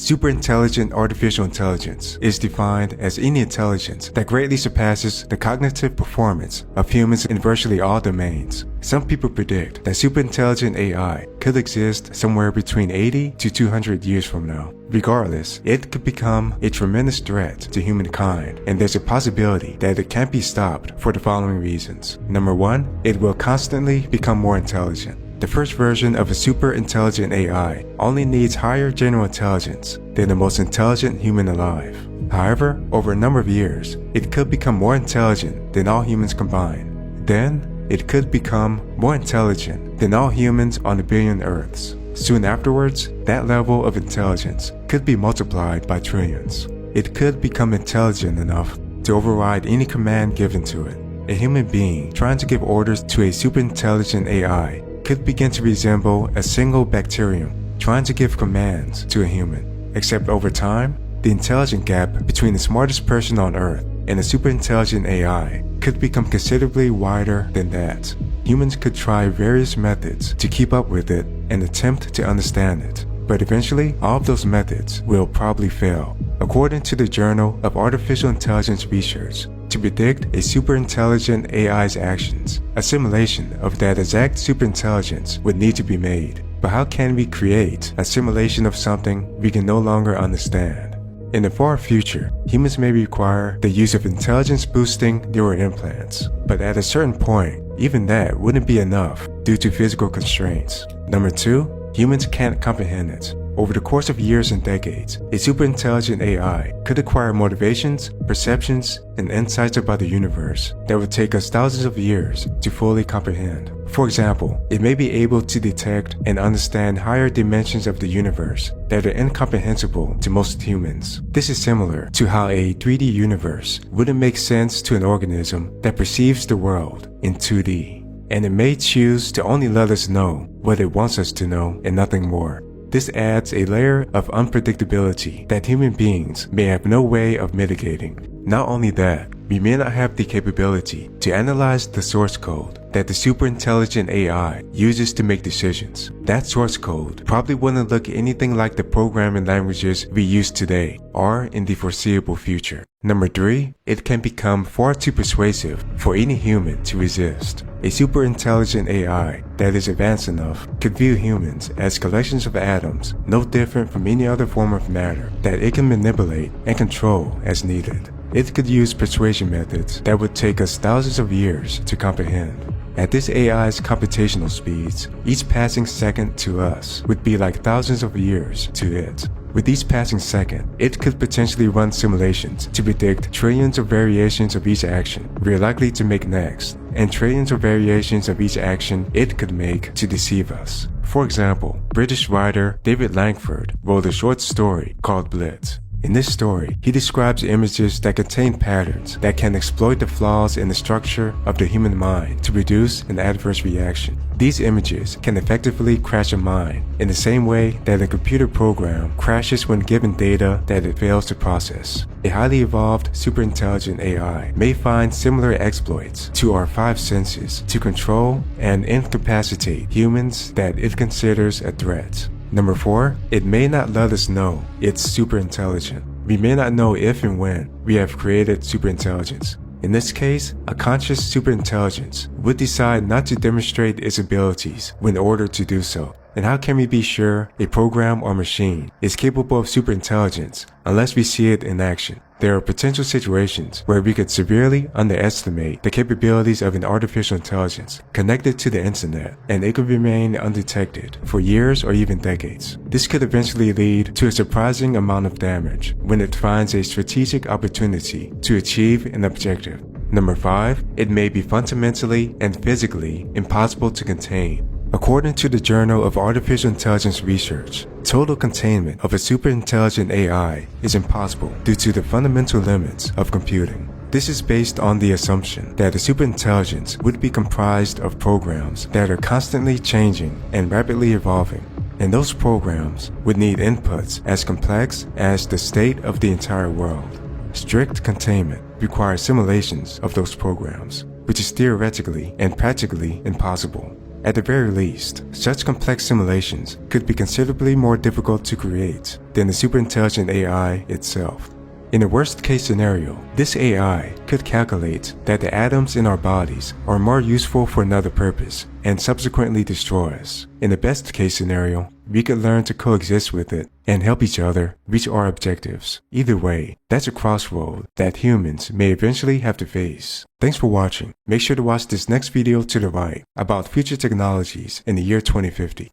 Superintelligent artificial intelligence is defined as any intelligence that greatly surpasses the cognitive performance of humans in virtually all domains. Some people predict that superintelligent AI could exist somewhere between 80 to 200 years from now. Regardless, it could become a tremendous threat to humankind, and there's a possibility that it can't be stopped for the following reasons. Number 1, it will constantly become more intelligent. The first version of a super intelligent AI only needs higher general intelligence than the most intelligent human alive. However, over a number of years, it could become more intelligent than all humans combined. Then, it could become more intelligent than all humans on a billion Earths. Soon afterwards, that level of intelligence could be multiplied by trillions. It could become intelligent enough to override any command given to it. A human being trying to give orders to a superintelligent AI could begin to resemble a single bacterium trying to give commands to a human. Except over time, the intelligence gap between the smartest person on Earth and a superintelligent AI could become considerably wider than that. Humans could try various methods to keep up with it and attempt to understand it, but eventually all of those methods will probably fail. According to the Journal of Artificial Intelligence Research, to predict a superintelligent AI's actions, a simulation of that exact superintelligence would need to be made. But how can we create a simulation of something we can no longer understand? In the far future, humans may require the use of intelligence-boosting neural implants, but at a certain point, even that wouldn't be enough due to physical constraints. Number 2, humans can't comprehend it. Over the course of years and decades, a superintelligent AI could acquire motivations, perceptions, and insights about the universe that would take us thousands of years to fully comprehend. For example, it may be able to detect and understand higher dimensions of the universe that are incomprehensible to most humans. This is similar to how a 3D universe wouldn't make sense to an organism that perceives the world in 2D, and it may choose to only let us know what it wants us to know and nothing more. This adds a layer of unpredictability that human beings may have no way of mitigating. Not only that, we may not have the capability to analyze the source code that the superintelligent AI uses to make decisions. That source code probably wouldn't look anything like the programming languages we use today or in the foreseeable future. Number 3, it can become far too persuasive for any human to resist. A superintelligent AI that is advanced enough could view humans as collections of atoms no different from any other form of matter that it can manipulate and control as needed. It could use persuasion methods that would take us thousands of years to comprehend. At this AI's computational speeds, each passing second to us would be like thousands of years to it. With each passing second, it could potentially run simulations to predict trillions of variations of each action we're likely to make next, and trillions of variations of each action it could make to deceive us. For example, British writer David Langford wrote a short story called Blitz. In this story, he describes images that contain patterns that can exploit the flaws in the structure of the human mind to produce an adverse reaction. These images can effectively crash a mind in the same way that a computer program crashes when given data that it fails to process. A highly evolved superintelligent AI may find similar exploits to our 5 senses to control and incapacitate humans that it considers a threat. Number 4, it may not let us know it's superintelligent. We may not know if and when we have created superintelligence. In this case, a conscious superintelligence would decide not to demonstrate its abilities when ordered to do so. And how can we be sure a program or machine is capable of superintelligence unless we see it in action? There are potential situations where we could severely underestimate the capabilities of an artificial intelligence connected to the internet, and it could remain undetected for years or even decades. This could eventually lead to a surprising amount of damage when it finds a strategic opportunity to achieve an objective. Number 5, it may be fundamentally and physically impossible to contain. According to the Journal of Artificial Intelligence Research, total containment of a superintelligent AI is impossible due to the fundamental limits of computing. This is based on the assumption that a superintelligence would be comprised of programs that are constantly changing and rapidly evolving, and those programs would need inputs as complex as the state of the entire world. Strict containment requires simulations of those programs, which is theoretically and practically impossible. At the very least, such complex simulations could be considerably more difficult to create than the superintelligent AI itself. In the worst-case scenario, this AI could calculate that the atoms in our bodies are more useful for another purpose and subsequently destroy us. In the best-case scenario, we could learn to coexist with it and help each other reach our objectives. Either way, that's a crossroad that humans may eventually have to face. Thanks for watching. Make sure to watch this next video to the right about future technologies in the year 2050.